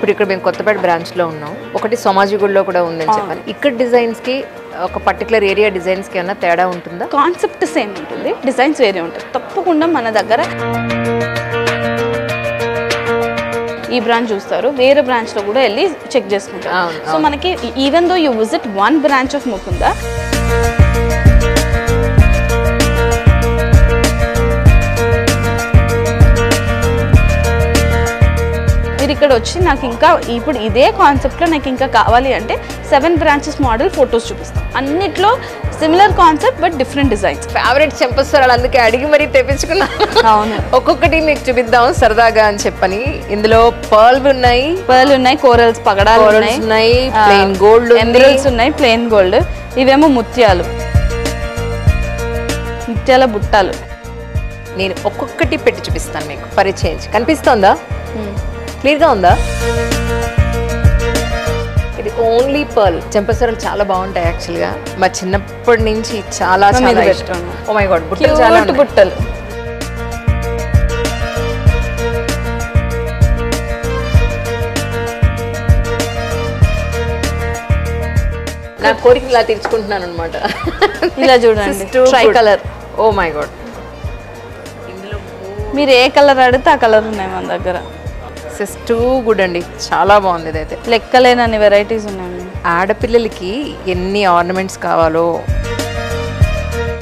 ఇప్పుడు ఇక్కడ మేము కొత్తపేట బ్రాంచ్లో ఉన్నాం, ఒకటి సోమాజిగూడలో కూడా ఉందని చెప్పాలి. ఇక్కడ డిజైన్స్కి ఒక పర్టికులర్ ఏరియా డిజైన్స్కి ఏమైనా తేడా ఉంటుందా? కాన్సెప్ట్ సేమ్ ఉంటుంది, డిజైన్స్ వేరే ఉంటుంది. తప్పకుండా మన దగ్గర ఈ బ్రాంచ్ చూస్తారు, వేరే బ్రాంచ్లో కూడా వెళ్ళి చెక్ చేసుకుంటారు. సో మనకి even though you visit one branch of Mukunda, మీరు ఇక్కడ వచ్చి నాకు ఇంకా ఇప్పుడు ఇదే కాన్సెప్ట్లో నాకు ఇంకా కావాలి అంటే 7 బ్రాంచెస్ మోడల్ ఫొటోస్ చూపిస్తాం. అన్నిట్లో similar concept but different designs. Favourite చెంపస్తారు, అందుకే అడిగి మరీ తెప్పించుకున్నా. అవును, ఒక్కొక్కటి మీకు చూపిద్దాం సరదాగా అని చెప్పని. ఇందులో పర్ల్ ఉన్నాయి, కోరల్స్ పగడాలు ఉన్నాయి, ప్లెయిన్ గోల్డ్, ఎమరల్డ్స్ ఉన్నాయి, ప్లెయిన్ గోల్డ్. ఇవేమో ముత్యాల బుట్టాలు. నేను ఒక్కొక్కటి పెట్టి చూపిస్తాను మీకు, పరిచయం. కనిపిస్తోందా? క్లియర్గా ఉందా? ఇది ఓన్లీ పర్ల్. చెంపసరలు చాలా బాగుంటాయి యాక్చువల్గా. మా చిన్నప్పటి నుంచి చాలా ఇష్టం. ఓ మై గాడ్, బుట్టలు చాలా బుట్టలు. నా కోరిక ఇలా తీర్చుకుంటున్నాను అనమాట. ఇలా చూడండి, try colour. Oh my god, మీరు ఏ కలర్ అడిగితే ఆ కలర్ ఉన్నాయి మన దగ్గర. టూ గుడ్ అండి, చాలా బాగుంది. ఇదైతే లెక్కలేనన్ని వెరైటీస్ ఉన్నాయి. ఆడపిల్లలకి ఎన్ని ఆర్నమెంట్స్ కావాలో.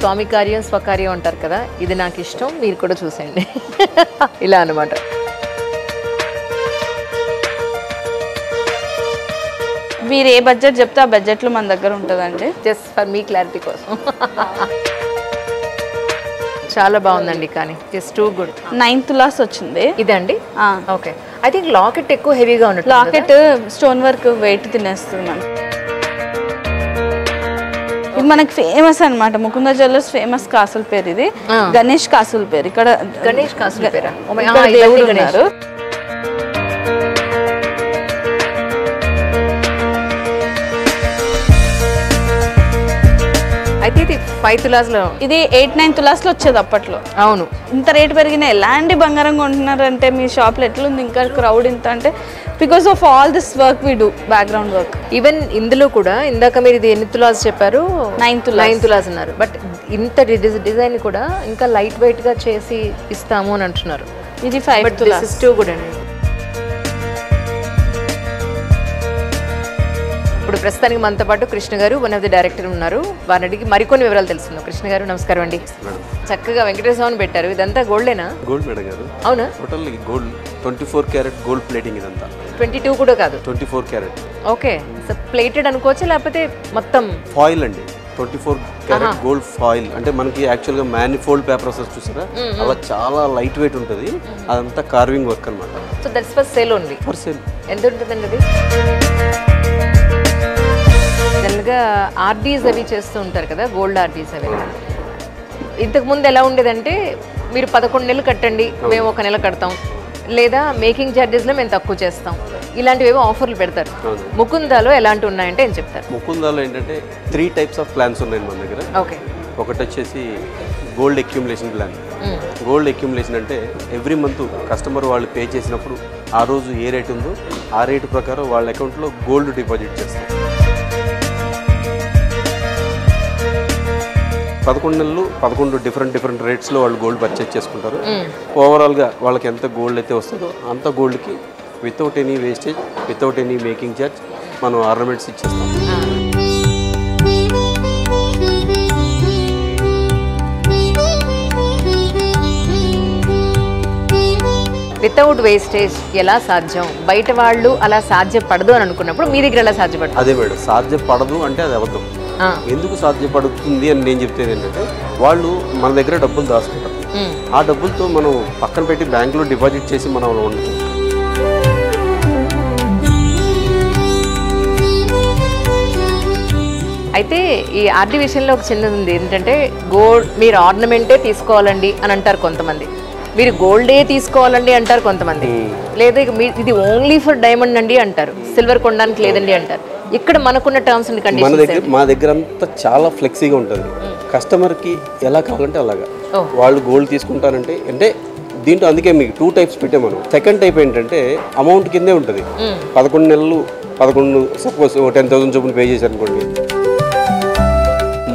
స్వామి కార్యం స్వకార్యం అంటారు కదా, ఇది నాకు ఇష్టం, మీరు కూడా చూసేయండి. ఇలా అనమాట. మీరు ఏ బడ్జెట్ చెప్తే ఆ బడ్జెట్లో మన దగ్గర ఉంటుందండి. జస్ట్ ఫర్ మీ క్లారిటీ కోసం. చాలా బాగుందండి, కానీ జస్ట్ టూ గుడ్. 9 తులాస్ వచ్చింది ఇదండి. ఓకే, ఐ థింక్ లాకెట్ ఎక్కువ హెవీగా ఉన్నట్టు. లాకెట్ స్టోన్ వర్క్ వెయిట్ తినేస్తుంది మనం. ఇది మనకి ఫేమస్ అనమాట, ముకుంద జ్యువెలర్స్ ఫేమస్ కాసుల పేరు ఇది. గణేష్ కాసుల పేరు. ఇక్కడ గణేష్ కాసుల పేరు. దేవుడు ఉన్నారు. అయితే ఇది 5 తులాస్లో, ఇది 8-9 తులాస్లో వచ్చేది అప్పట్లో. అవును, ఇంత రేటు పెరిగినా ఎలాంటి బంగారం కొంటున్నారంటే మీ షాప్లో ఎట్లుంది ఇంకా క్రౌడ్ ఇంత అంటే because of all this work we do, background work. Even ఇందులో కూడా ఇందాక మీరు ఇది ఎన్ని తులాస్ చెప్పారు? 9 తులాస్ అన్నారు. బట్ ఇంత డిజైన్ కూడా ఇంకా లైట్ వెయిట్ గా చేసి ఇస్తాము అని అంటున్నారు. ఇది 5 తులాస్ టూ కూడా అండి. ఇప్పుడు ప్రస్తుతానికి మనతో పాటు కృష్ణ గారు, వన్ ఆఫ్ ది డైరెక్టర్ ఉన్నారు. వారిని అడిగి మరికొన్ని వివరాలు తెలుసుకుందాం. కృష్ణ గారు నమస్కారం అండి. చక్కగా వెంకటేశ్వర పెట్టారు. ఇదంతా గోల్డేనా? గోల్డ్ మేడం గారు. అవునా? Total gold, 24 carat gold plating ఇదంతా. 22 కూడా కాదు, 24 క్యారెట్. ఓకే, సో ప్లేటెడ్ అనుకోవచ్చు, లేకపోతే మొత్తం ఫాయిల్ అండి. 24 క్యారెట్ గోల్డ్ ఫాయిల్ అంటే మనకి యాక్చువల్గా మ్యానిఫోల్డ్ పేపర్ వస్తుంది చూసారా, అలా చాలా లైట్ వెయిట్ ఉంటుంది. అదంతా కార్వింగ్ వర్క్ అనమాట. So that's for sale only. For sale. ఎంత ఉంటుందండి అది? జనరల్గా ఆర్డీస్ అవి చేస్తూ ఉంటారు కదా, గోల్డ్ ఆర్డీస్ అవి. ఇంతకుముందు ఎలా ఉండేదంటే మీరు 11 నెలలు కట్టండి, మేము 1 నెల కడతాం, లేదా మేకింగ్ ఛార్జెస్లో మేము తక్కువ చేస్తాం, ఇలాంటివేవో ఆఫర్లు పెడతారు. ముకుందాలో ఎలాంటివి ఉన్నాయంటే ఏం చెప్తారు? ముకుందాలో ఏంటంటే 3 టైప్స్ ఆఫ్ ప్లాన్స్ ఉన్నాయి మన దగ్గర. ఓకే, ఒకటి వచ్చేసి gold accumulation plan. Gold accumulation అంటే ఎవ్రీ మంత్ కస్టమర్ వాళ్ళు పే చేసినప్పుడు ఆ రోజు ఏ రేట్ ఉందో ఆ రేటు ప్రకారం వాళ్ళ అకౌంట్లో గోల్డ్ డిపాజిట్ చేస్తాం. 11 నెలలు 11 డిఫరెంట్ రేట్స్లో వాళ్ళు గోల్డ్ పర్చేజ్ చేసుకుంటారు. ఓవరాల్గా వాళ్ళకి ఎంత గోల్డ్ అయితే వస్తుందో అంత గోల్డ్కి without any wastage, without any making charge మనం ఆర్నమెంట్స్ ఇచ్చేస్తాం. వితౌట్ వేస్టేజ్ ఎలా సాధ్యం? బయట వాళ్ళు అలా సాధ్యపడదు అని అనుకున్నప్పుడు మీ దగ్గర ఎలా సాధ్యపడదు? అదే మేడం, సాధ్యపడదు అంటే అది అబద్ధం. ఎందుకు సాధ్యపడుతుంది అని నేను చెప్తేది ఏంటంటే, వాళ్ళు మన దగ్గర డబ్బులు దాచుకుంటారు. ఆ డబ్బులతో మనం పక్కన పెట్టి బ్యాంకులో డిపాజిట్ చేసి మనం ఉండదు. అయితే ఈ ఆర్డీ విషయంలో ఒక చిన్నది ఉంది ఏంటంటే, గోల్డ్ మీరు ఆర్నమెంటే తీసుకోవాలండి అని అంటారు కొంతమంది, మీరు గోల్డే తీసుకోవాలండి అంటారు కొంతమంది, లేదా ఇది ఓన్లీ ఫర్ డైమండ్ అండి అంటారు, సిల్వర్ కొనడానికి లేదండి అంటారు. ఇక్కడ మనకున్న టర్మ్స్ అండ్ కండిషన్స్ మా దగ్గర అంతా చాలా ఫ్లెక్సీగా ఉంటుంది. కస్టమర్కి ఎలా కావాలంటే అలాగా. వాళ్ళు గోల్డ్ తీసుకుంటారంటే అంటే దీంట్లో అందుకే మీకు 2 టైప్స్ పెట్టాం మనం. సెకండ్ టైప్ ఏంటంటే అమౌంట్ కిందే ఉంటుంది. 11 నెలలు 11 సపోజ్ 10,000 చొప్పున పే చేశారనుకోండి,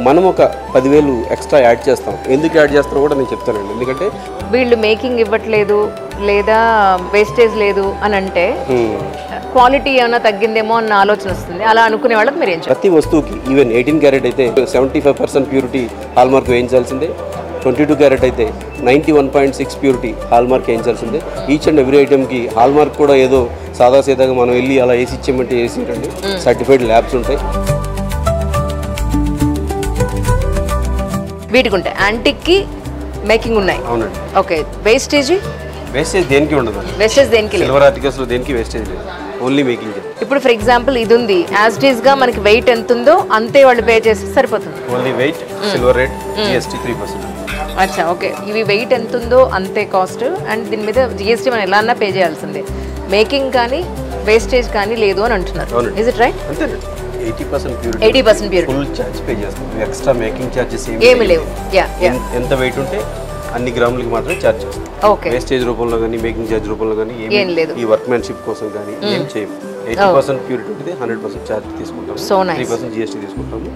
మనం ఒక 10,000 ఎక్స్ట్రా యాడ్ చేస్తాం. ఎందుకు యాడ్ చేస్తామో కూడా నేను చెప్తానండి. ఎందుకంటే వీళ్ళు మేకింగ్ ఇవ్వట్లేదు లేదా వేస్టేజ్ లేదు అని అంటే క్వాలిటీ ఏమైనా తగ్గిందేమో అన్న ఆలోచన వస్తుంది. అలా అనుకునే వాళ్ళకి మీరు ఏం చెప్తారు? ప్రతి వస్తువుకి ఈవెన్ 18 క్యారెట్ అయితే 75% ప్యూరిటీ హాల్ మార్క్ వేయించాల్సిందే. 22 క్యారెట్ అయితే 91.6 ప్యూరిటీ హాల్ మార్క్ వేయించాల్సిందే. ఈచ్ అండ్ ఎవ్రీ ఐటెంకి హాల్ మార్క్ కూడా ఏదో సాదాసీదాగా మనం వెళ్ళి అలా వేసి ఇచ్చామంటే వేసి రండి. సర్టిఫైడ్ ల్యాబ్స్ ఉంటాయి. వీటికి ఉంటాయి. యాంటిక్కి మేకింగ్ ఉన్నాయి. అవునండి. ఓకే. వేస్టేజ్ దేనికి ఉండదు. వేస్టేజ్ దేనికి లేదు. సిల్వర్ ఆర్టికల్స్లో దేనికి వేస్టేజ్ లేదు, ఓన్లీ మేకింగ్. ఇప్పుడు ఫర్ ఎగ్జాంపుల్ ఇది ఉంది, యాజ్ ఇట్ ఈస్ గా మనకి వెయిట్ ఎంత ఉందో అంతే వాళ్ళు పే చేస్తే సరిపోతుంది. Only weight, silver rate, GST 3%. అచ్చా, ఓకే. ఇవి వెయిట్ ఎంత ఉందో అంతే కాస్ట్, అండ్ దీని మీద జిఎస్టీ మనం ఎలా అన్నా పే చేయాల్సిందే. మేకింగ్ కానీ వేస్టేజ్ కానీ లేదు అని అంటున్నారు. Is it right? అంతేనండి. 80% purity, 80% purity, full charge pay చేస్తాం. ఎక్స్ట్రా మేకింగ్ ఛార్జెస్ ఏమి లేవు. ఎంత వెయిట్ ఉంటే అన్ని గ్రాములకి మాత్రమే ఛార్జ్ చేస్తాం. ఓకే. వేస్టేజ్ రూపంలో కానీ మేకింగ్ ఛార్జ్ రూపంలో కానీ ఏం లేదు. ఈ వర్క్మెన్షిప్ కోసం కానీ ఏం చేయం. 80% ప్యూరిటీ ఉంటే 100% ఛార్జ్ తీసుకుంటాం. 3% జిఎస్టీ తీసుకుంటాము.